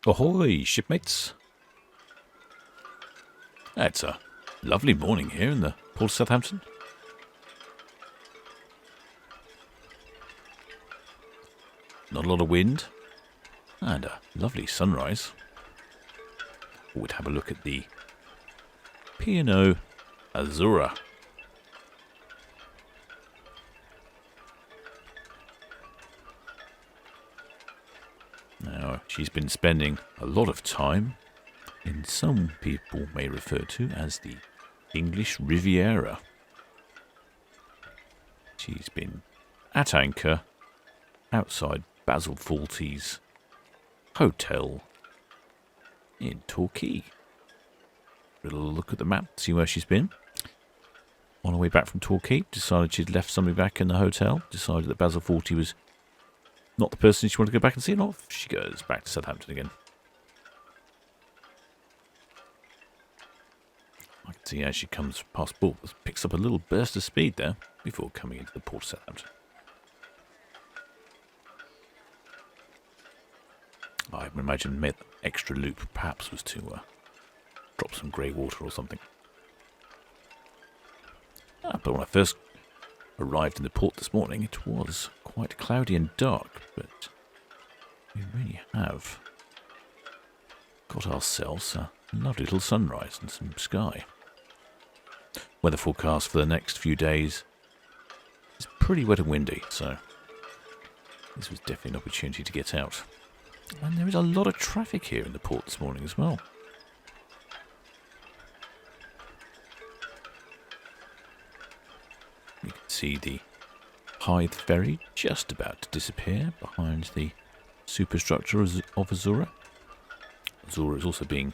Ahoy, shipmates. It's a lovely morning here in the port of Southampton. Not a lot of wind, and a lovely sunrise. We'd have a look at the P&O Azura. Now, she's been spending a lot of time in some people may refer to as the English Riviera. She's been at anchor outside Basil Fawlty's hotel in Torquay. A little look at the map, see where she's been. On her way back from Torquay, decided she'd left somebody back in the hotel, decided that Basil Fawlty was not the person she wanted to go back and see, and off she goes back to Southampton again. I can see as she comes past port, picks up a little burst of speed there before coming into the port of Southampton. I would imagine the extra loop perhaps was to drop some grey water or something. But when I first arrived in the port this morning, it was quite cloudy and dark, but we really have got ourselves a lovely little sunrise and some sky. Weather forecast for the next few days is pretty wet and windy, so this was definitely an opportunity to get out. And there is a lot of traffic here in the port this morning as well. You can see the Hythe ferry just about to disappear behind the superstructure of Azura. Azura is also being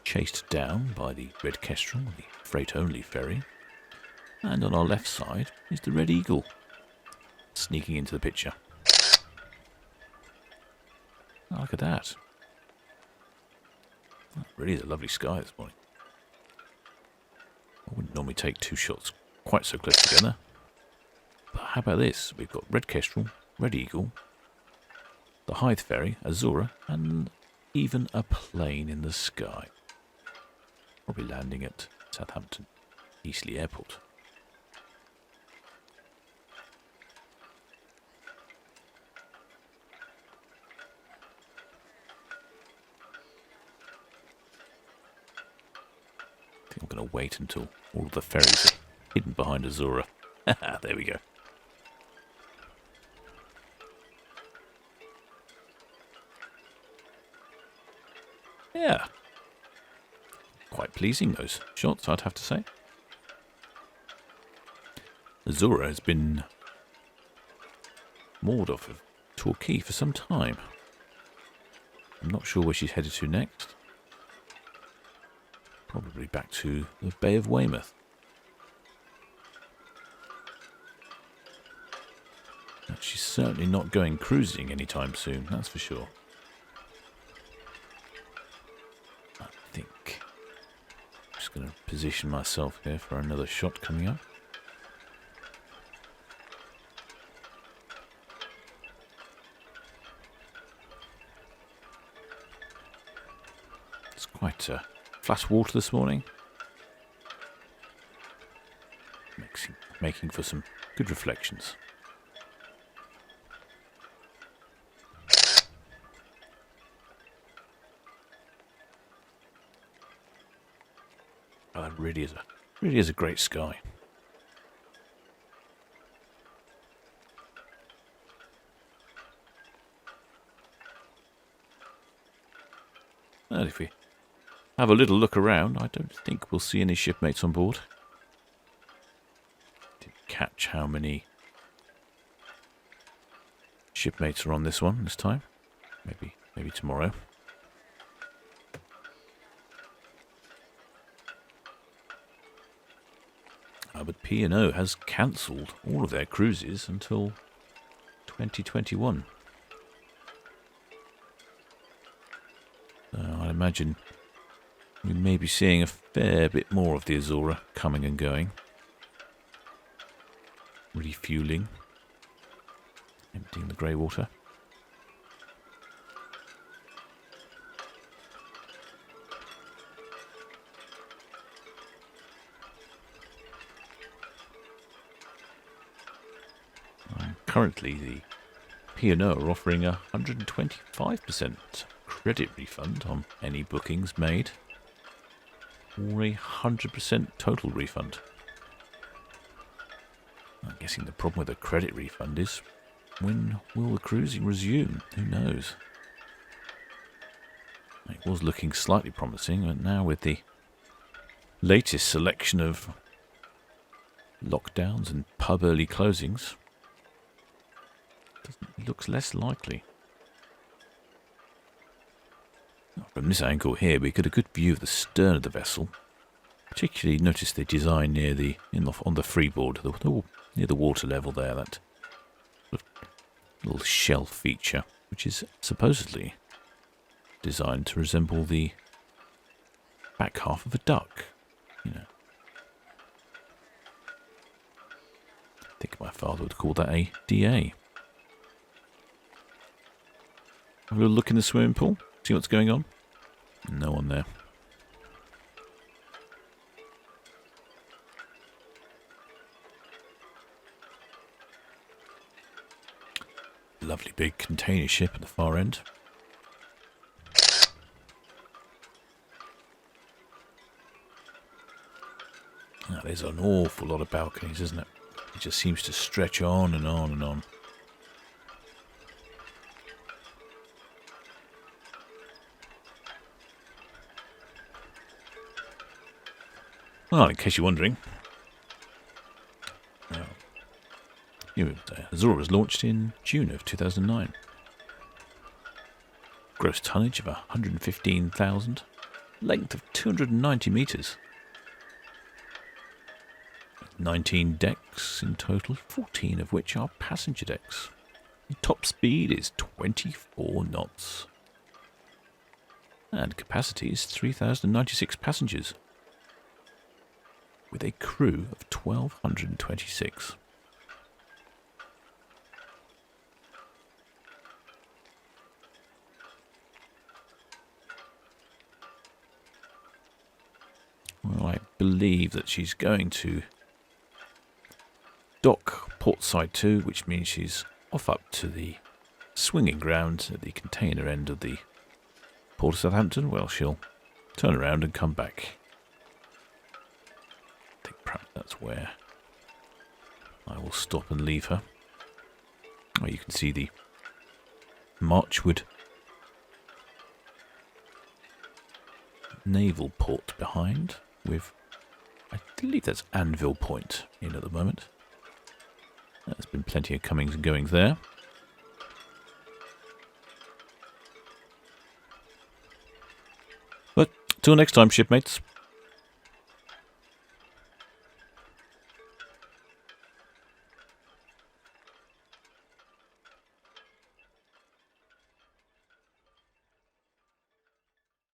chased down by the Red Kestrel, the freight-only ferry. And on our left side is the Red Eagle, sneaking into the picture. Oh, look at that. That really is a lovely sky this morning. I wouldn't normally take two shots quite so close together. But how about this? We've got Red Kestrel, Red Eagle, the Hythe ferry, Azura, and even a plane in the sky. Probably landing at Southampton Eastleigh Airport. I think I'm going to wait until all of the ferries are hidden behind Azura. There we go. Yeah. Quite pleasing, those shots, I'd have to say. Azura has been moored off of Torquay for some time. I'm not sure where she's headed to next. Probably back to the Bay of Weymouth. But she's certainly not going cruising anytime soon, that's for sure. I think I'm just going to position myself here for another shot coming up. It's quite flat water this morning, making for some good reflections. Oh, that really is a great sky. And if we have a little look around, I don't think we'll see any shipmates on board. Didn't catch how many shipmates are on this one this time. Maybe tomorrow. But P&O has cancelled all of their cruises until 2021. I imagine we may be seeing a fair bit more of the Azura coming and going. Refueling. Emptying the grey water. currently the P&O are offering a 125% credit refund on any bookings made, or a 100% total refund. I'm guessing the problem with a credit refund is, when will the cruising resume? Who knows? It was looking slightly promising, but now with the latest selection of lockdowns and pub early closings, it looks less likely. From this angle here, we get a good view of the stern of the vessel. Particularly notice the design near on the freeboard, near the water level there, that little shell feature, which is supposedly designed to resemble the back half of a duck. You know, I think my father would call that a DA. Have a little look in the swimming pool, see what's going on. No one there. Lovely big container ship at the far end. Now, there's an awful lot of balconies, isn't it? It just seems to stretch on and on and on. Well, in case you're wondering, Azura was launched in June of 2009. Gross tonnage of 115,000. Length of 290 metres. 19 decks in total, 14 of which are passenger decks. The top speed is 24 knots. And capacity is 3,096 passengers, with a crew of 1,226. Well, I believe that she's going to dock portside 2, which means she's off up to the swinging ground at the container end of the Port of Southampton. Well, she'll turn around and come back. I think perhaps that's where I will stop and leave her. Oh, you can see the Marchwood naval port behind, with, I believe that's Anvil Point in at the moment. There's been plenty of comings and goings there. But till next time, shipmates.